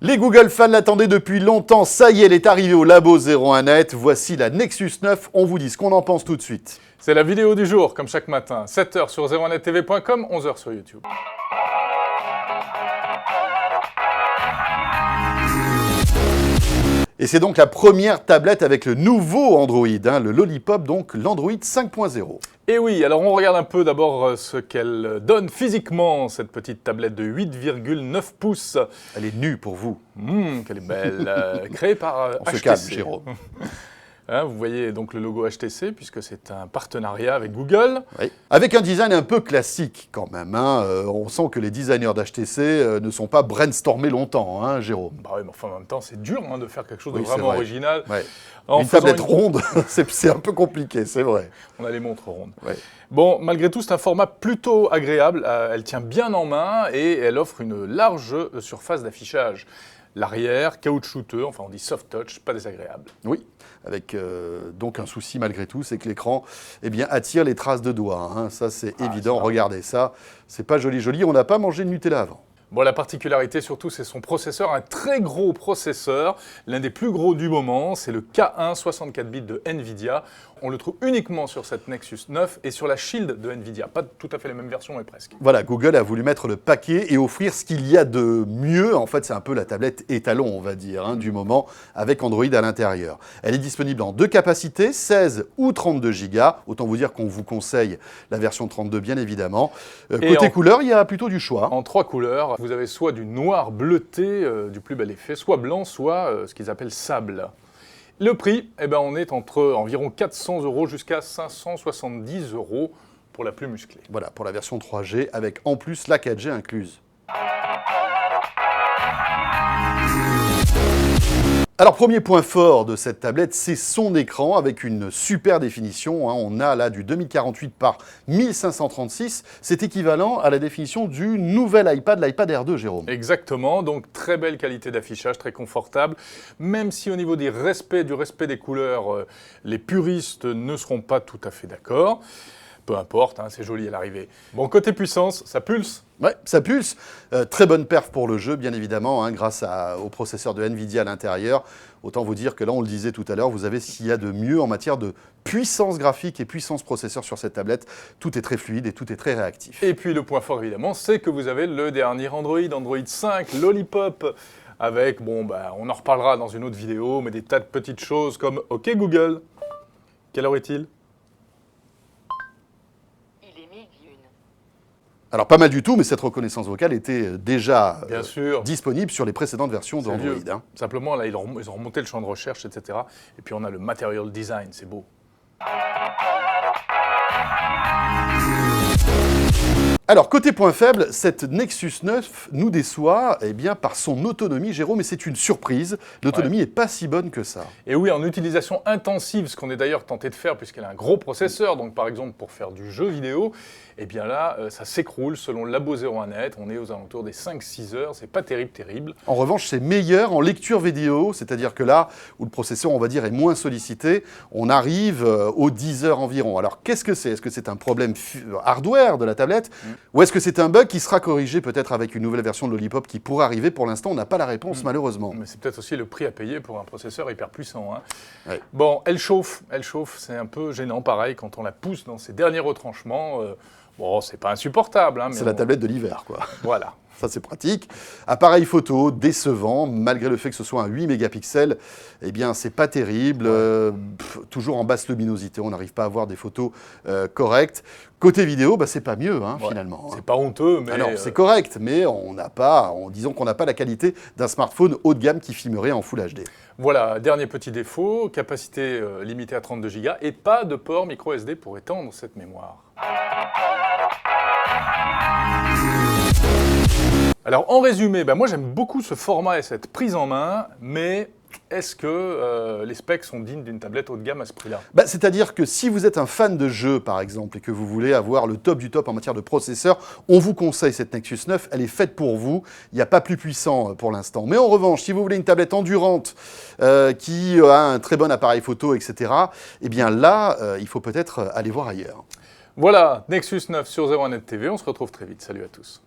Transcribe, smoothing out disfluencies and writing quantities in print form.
Les Google fans l'attendaient depuis longtemps, ça y est, elle est arrivée au Labo 01net. Voici la Nexus 9, on vous dit ce qu'on en pense tout de suite. C'est la vidéo du jour, comme chaque matin, 7h sur 01nettv.com, 11h sur YouTube. Et c'est donc la première tablette avec le nouveau Android, le Lollipop, donc l'Android 5.0. Et oui, alors on regarde un peu d'abord ce qu'elle donne physiquement, cette petite tablette de 8,9 pouces. Elle est nue pour vous. Qu'elle est belle, créée par On HTC. se calme, Jérôme. Vous voyez donc le logo HTC, puisque c'est un partenariat avec Google. Oui. Avec un design un peu classique quand même. On sent que les designers d'HTC ne sont pas brainstormés longtemps, Jérôme. Bah oui, mais enfin, en même temps, c'est dur de faire quelque chose de Oui, vraiment original. Ouais. En Une tablette ronde, c'est un peu compliqué, c'est vrai. On a les montres rondes. Ouais. Bon, malgré tout, c'est un format plutôt agréable. Elle tient bien en main et elle offre une large surface d'affichage. L'arrière, caoutchouteux, enfin on dit soft touch, pas désagréable. Oui, avec donc un souci malgré tout, c'est que l'écran attire les traces de doigts. Ça c'est évident, regardez ça, c'est pas joli, on n'a pas mangé de Nutella avant. Bon, la particularité surtout, c'est son processeur, un très gros processeur, l'un des plus gros du moment, c'est le K1 64 bits de Nvidia. On le trouve uniquement sur cette Nexus 9 et sur la Shield de Nvidia. Pas tout à fait les mêmes versions, mais presque. Voilà, Google a voulu mettre le paquet et offrir ce qu'il y a de mieux. En fait, c'est un peu la tablette étalon, on va dire, du moment, avec Android à l'intérieur. Elle est disponible en deux capacités, 16 ou 32 Go. Autant vous dire qu'on vous conseille la version 32, bien évidemment. Côté couleur, il y a plutôt du choix. En trois couleurs, vous avez soit du noir bleuté, du plus bel effet, soit blanc, soit ce qu'ils appellent sable. Le prix, on est entre environ 400 € jusqu'à 570 € pour la plus musclée. Voilà, pour la version 3G, avec en plus la 4G incluse. Alors, premier point fort de cette tablette, c'est son écran avec une super définition. On a là du 2048 par 1536. C'est équivalent à la définition du nouvel iPad, l'iPad Air 2, Jérôme. Exactement, donc très belle qualité d'affichage, très confortable. Même si au niveau du respect des couleurs, les puristes ne seront pas tout à fait d'accord. Peu importe, c'est joli à l'arrivée. Bon, côté puissance, ça pulse. Ouais, ça pulse. Très bonne perf pour le jeu, bien évidemment, grâce au processeur de Nvidia à l'intérieur. Autant vous dire que là, on le disait tout à l'heure, vous avez ce qu'il y a de mieux en matière de puissance graphique et puissance processeur sur cette tablette. Tout est très fluide et tout est très réactif. Et puis le point fort, évidemment, c'est que vous avez le dernier Android 5, Lollipop, avec, on en reparlera dans une autre vidéo, mais des tas de petites choses comme « Ok Google, quelle heure est-il » Alors, pas mal du tout, mais cette reconnaissance vocale était déjà Bien sûr. disponible sur les précédentes versions d'Android. Simplement, là, ils ont remonté le champ de recherche, etc. Et puis, on a le material design, c'est beau. Alors, côté point faible, cette Nexus 9 nous déçoit par son autonomie, Jérôme, et c'est une surprise. L'autonomie n'est pas si bonne que ça. Et oui, en utilisation intensive, ce qu'on est d'ailleurs tenté de faire, puisqu'elle a un gros processeur, donc par exemple pour faire du jeu vidéo, là, ça s'écroule selon le Labo 01net, on est aux alentours des 5-6 heures, c'est pas terrible. En revanche, c'est meilleur en lecture vidéo, c'est-à-dire que là, où le processeur, on va dire, est moins sollicité, on arrive aux 10 heures environ. Alors, qu'est-ce que c'est ? Est-ce que c'est un problème hardware de la tablette ? Ou est-ce que c'est un bug qui sera corrigé peut-être avec une nouvelle version de Lollipop qui pourrait arriver ? Pour l'instant, on n'a pas la réponse, malheureusement. Mais c'est peut-être aussi le prix à payer pour un processeur hyper puissant. Ouais. Bon, elle chauffe, c'est un peu gênant, pareil, quand on la pousse dans ses derniers retranchements. Bon, c'est pas insupportable. Mais c'est la tablette de l'hiver, quoi. Voilà. Ça, c'est pratique. Appareil photo, décevant, malgré le fait que ce soit un 8 mégapixels, c'est pas terrible. Toujours en basse luminosité, on n'arrive pas à avoir des photos correctes. Côté vidéo, c'est pas mieux, finalement. C'est pas honteux, mais... Alors, c'est correct, mais disons qu'on n'a pas la qualité d'un smartphone haut de gamme qui filmerait en Full HD. Voilà, dernier petit défaut, capacité limitée à 32 Go et pas de port micro SD pour étendre cette mémoire. Alors, en résumé, moi j'aime beaucoup ce format et cette prise en main, mais est-ce que les specs sont dignes d'une tablette haut de gamme à ce prix-là ? C'est-à-dire que si vous êtes un fan de jeu, par exemple, et que vous voulez avoir le top du top en matière de processeur, on vous conseille cette Nexus 9, elle est faite pour vous, il n'y a pas plus puissant pour l'instant. Mais en revanche, si vous voulez une tablette endurante qui a un très bon appareil photo, etc., là, il faut peut-être aller voir ailleurs. Voilà, Nexus 9 sur 01net TV, on se retrouve très vite, salut à tous.